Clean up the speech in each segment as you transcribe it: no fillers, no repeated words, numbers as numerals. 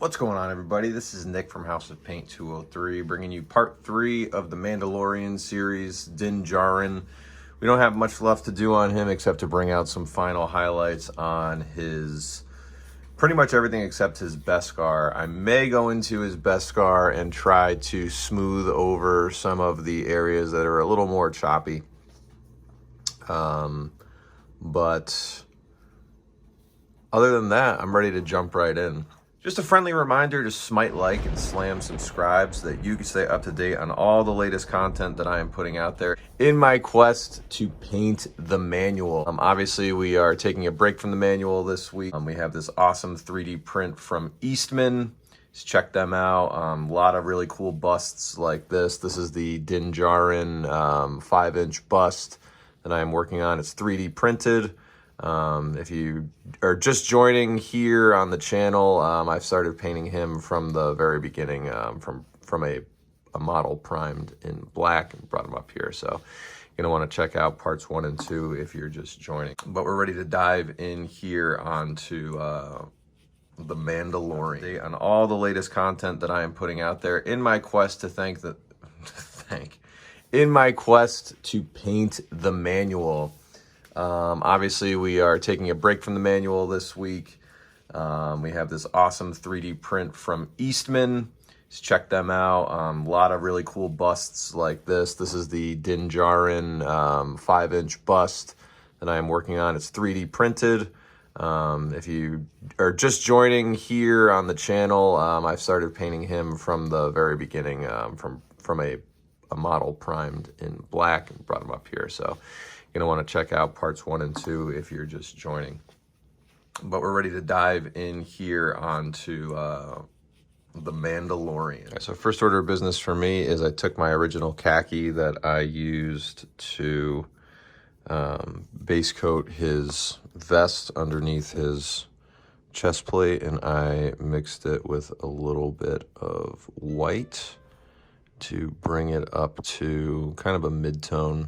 What's going on, everybody? This is Nick from House of Paint 203, bringing you part 3 of the Mandalorian series, Din Djarin. We don't have much left to do on him except to bring out some final highlights on his, pretty much everything except his Beskar. I may go into his Beskar and try to smooth over some of the areas that are a little more choppy. But other than that, I'm ready to jump right in. Just a friendly reminder to smite like and slam subscribe so that you can stay up to date on all the latest content that I am putting out there in my quest to paint the manual. Obviously, we are taking a break from the manual this week. We have this awesome 3D print from Eastman. Just check them out. A lot of really cool busts like this. This is the Din Djarin 5-inch bust that I am working on. It's 3D printed. If you are just joining here on the channel, I've started painting him from the very beginning, from a model primed in black and brought him up here. So you're going to want to check out parts 1 and 2 if you're just joining. But we're ready to dive in here onto the Mandalorian on all the latest content that I am putting out there in my quest to in my quest to paint the manual. Obviously, we are taking a break from the manual this week. We have this awesome 3D print from Eastman. Just check them out. A lot of really cool busts like this. This is the Din Djarin 5-inch bust that I am working on. It's 3D printed. If you are just joining here on the channel, I've started painting him from the very beginning, from a model primed in black and brought him up here. So you're going to want to check out parts 1 and 2 if you're just joining. But we're ready to dive in here onto the Mandalorian. Right, so first order of business for me is I took my original khaki that I used to base coat his vest underneath his chest plate, and I mixed it with a little bit of white to bring it up to kind of a mid-tone.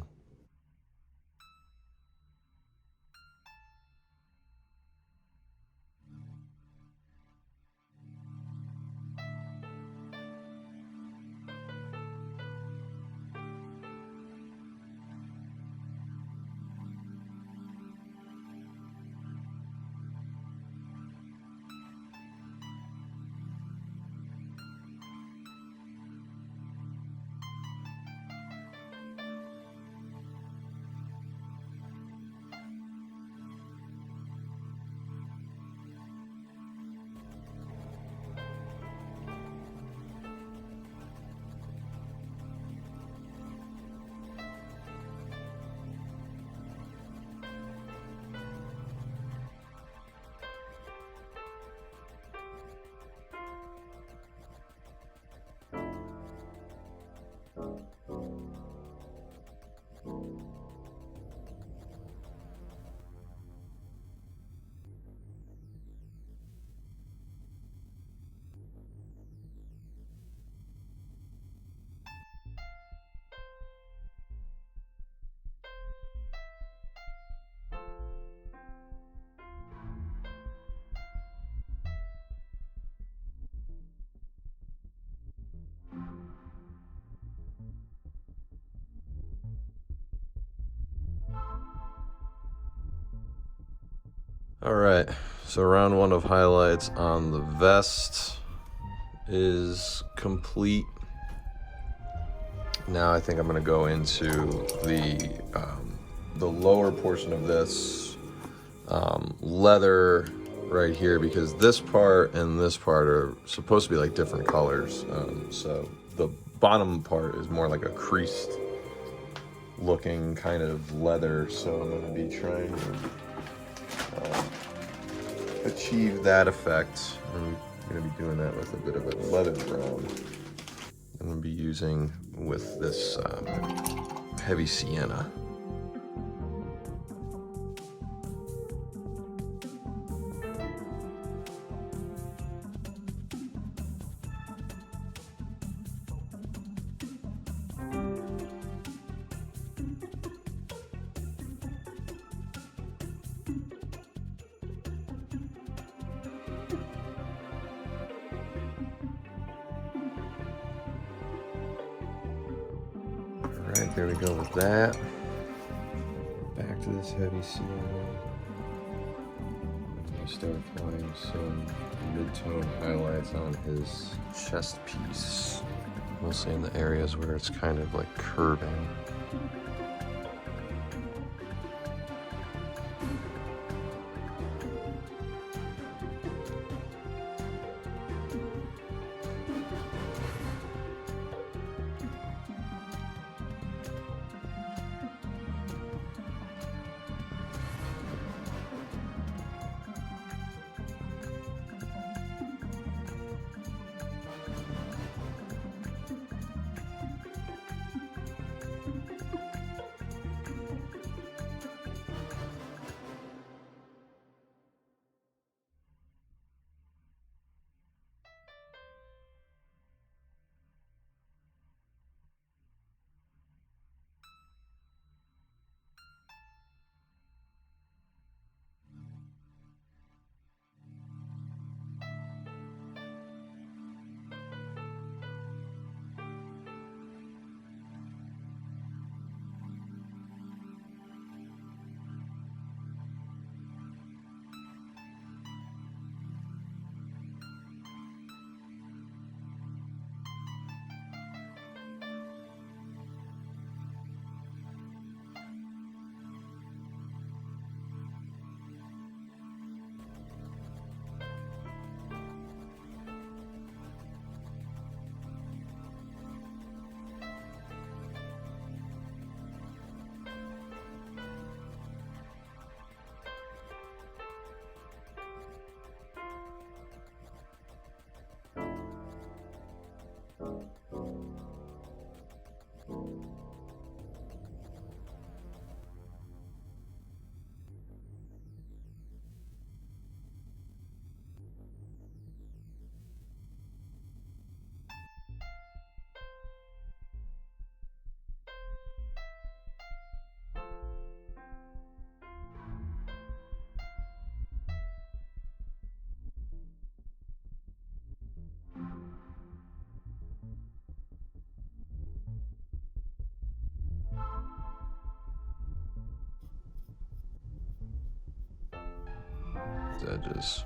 All right, so round 1 of highlights on the vest is complete. Now I think I'm going to go into the lower portion of this leather right here, because this part and this part are supposed to be like different colors. So the bottom part is more like a creased looking kind of leather. So I'm going to be trying to achieve that effect. I'm going to be doing that with a bit of a leather brown. I'm going to be using with this heavy Siena. there we go with that. Back to this heavy Siena. I'm going to start applying some mid-tone highlights on his chest piece, mostly in the areas where it's kind of like curving. Edges.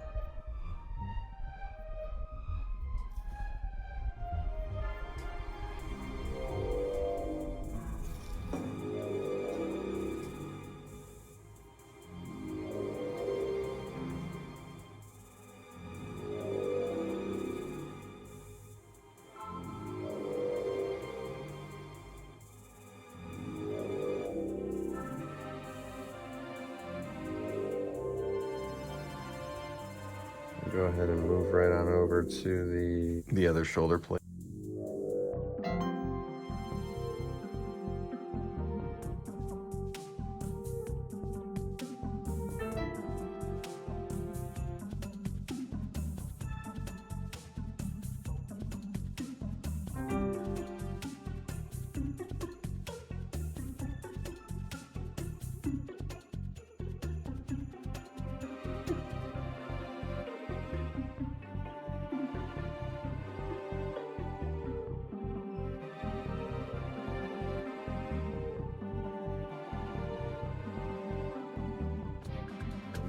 Go ahead and move right on over to the other shoulder plate.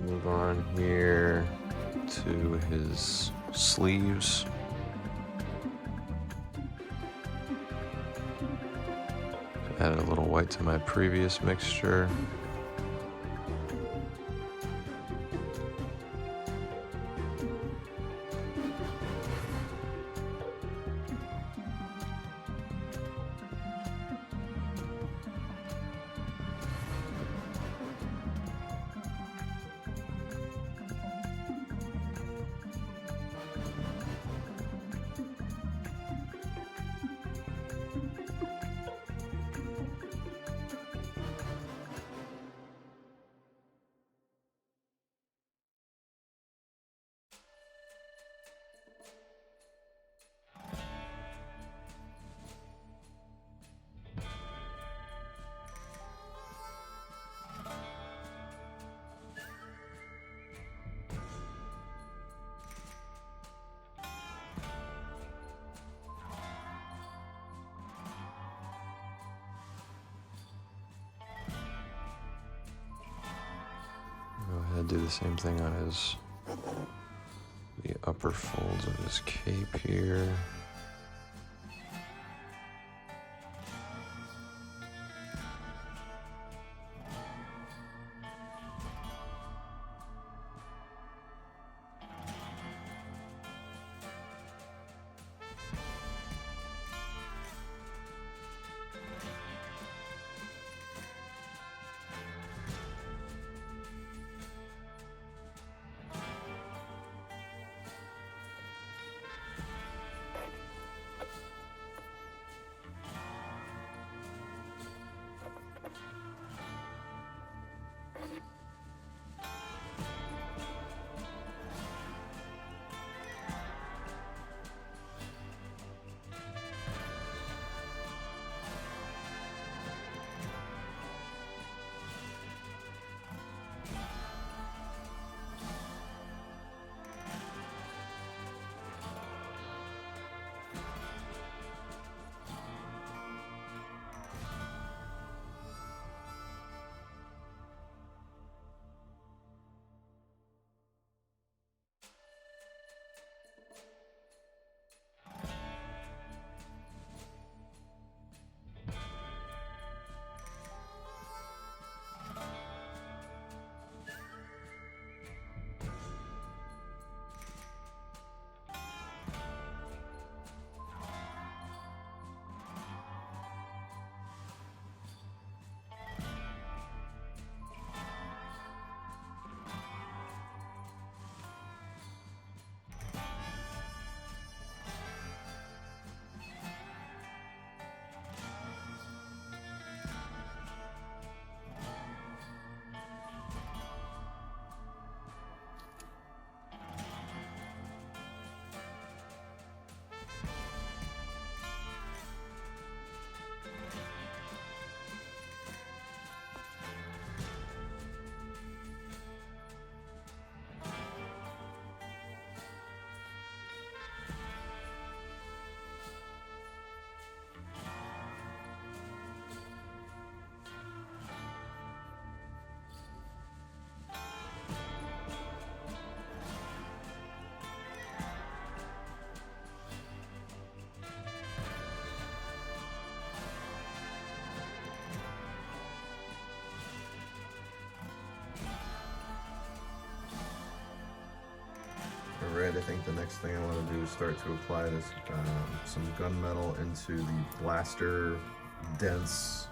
Move on here to his sleeves. Added a little white to my previous mixture. do the same thing on the upper folds of his cape here. Alright, I think the next thing I want to do is start to apply this some gunmetal into the blaster dents.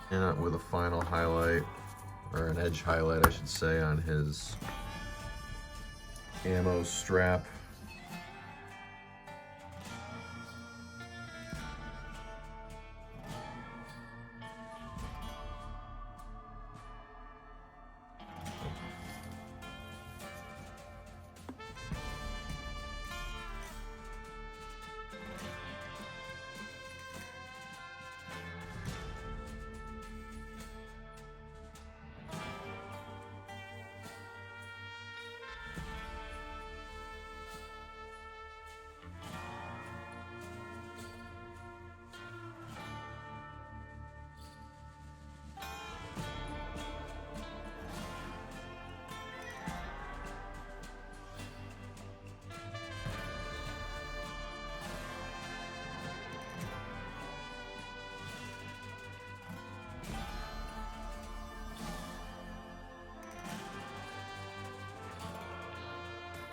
And with a final highlight, or an edge highlight I should say, on his ammo strap.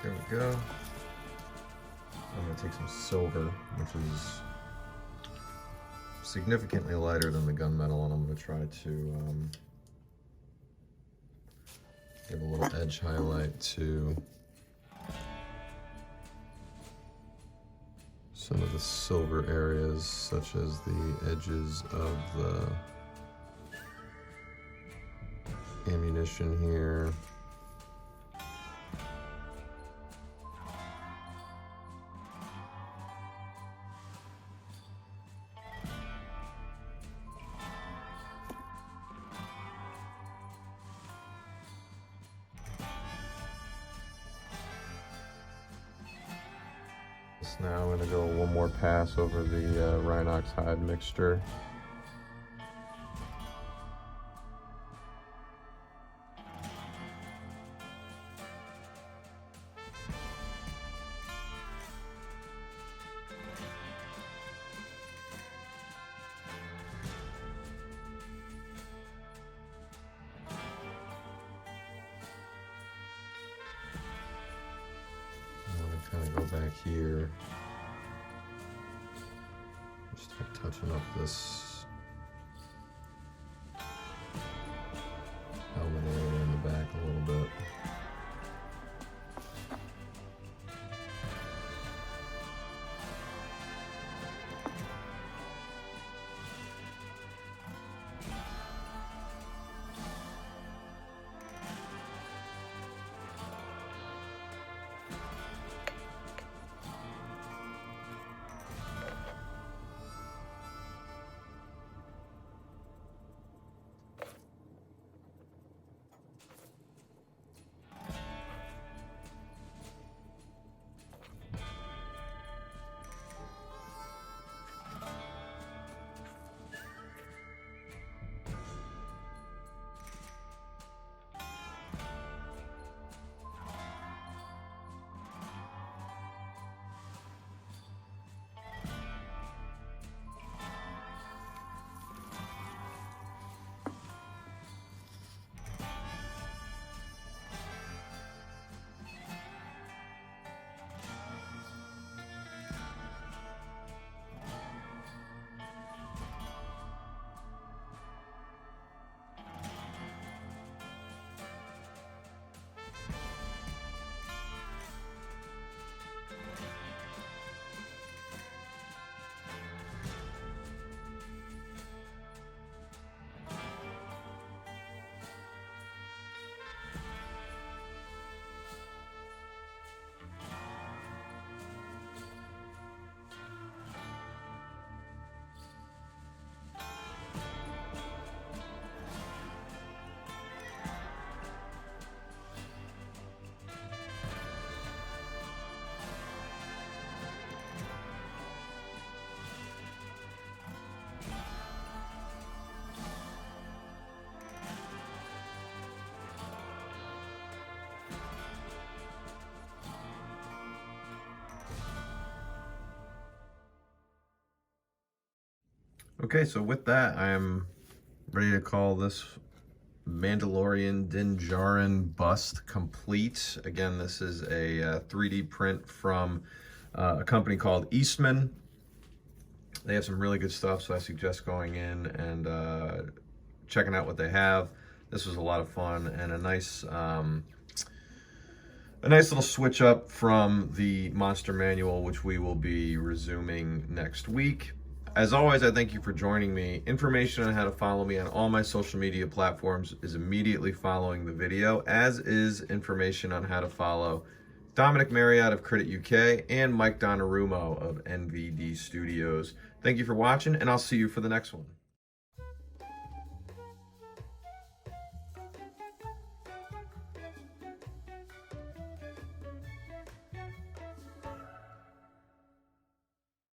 There we go. I'm going to take some silver, which is significantly lighter than the gunmetal, and I'm going to try to give a little edge highlight to some of the silver areas, such as the edges of ammunition here. Now I'm going to go one more pass over the Rhinox hide mixture. Kind of go back here, just start touching up this helmet area in the back a little bit. Okay, so with that, I am ready to call this Mandalorian Din Djarin bust complete. Again, this is a 3D print from a company called Eastman. They have some really good stuff, so I suggest going in and checking out what they have. This was a lot of fun and a nice little switch up from the Monster Manual, which we will be resuming next week. As always, I thank you for joining me. Information on how to follow me on all my social media platforms is immediately following the video, as is information on how to follow Dominic Marriott of Credit UK and Mike Donnarummo of NVD Studios. Thank you for watching, and I'll see you for the next one.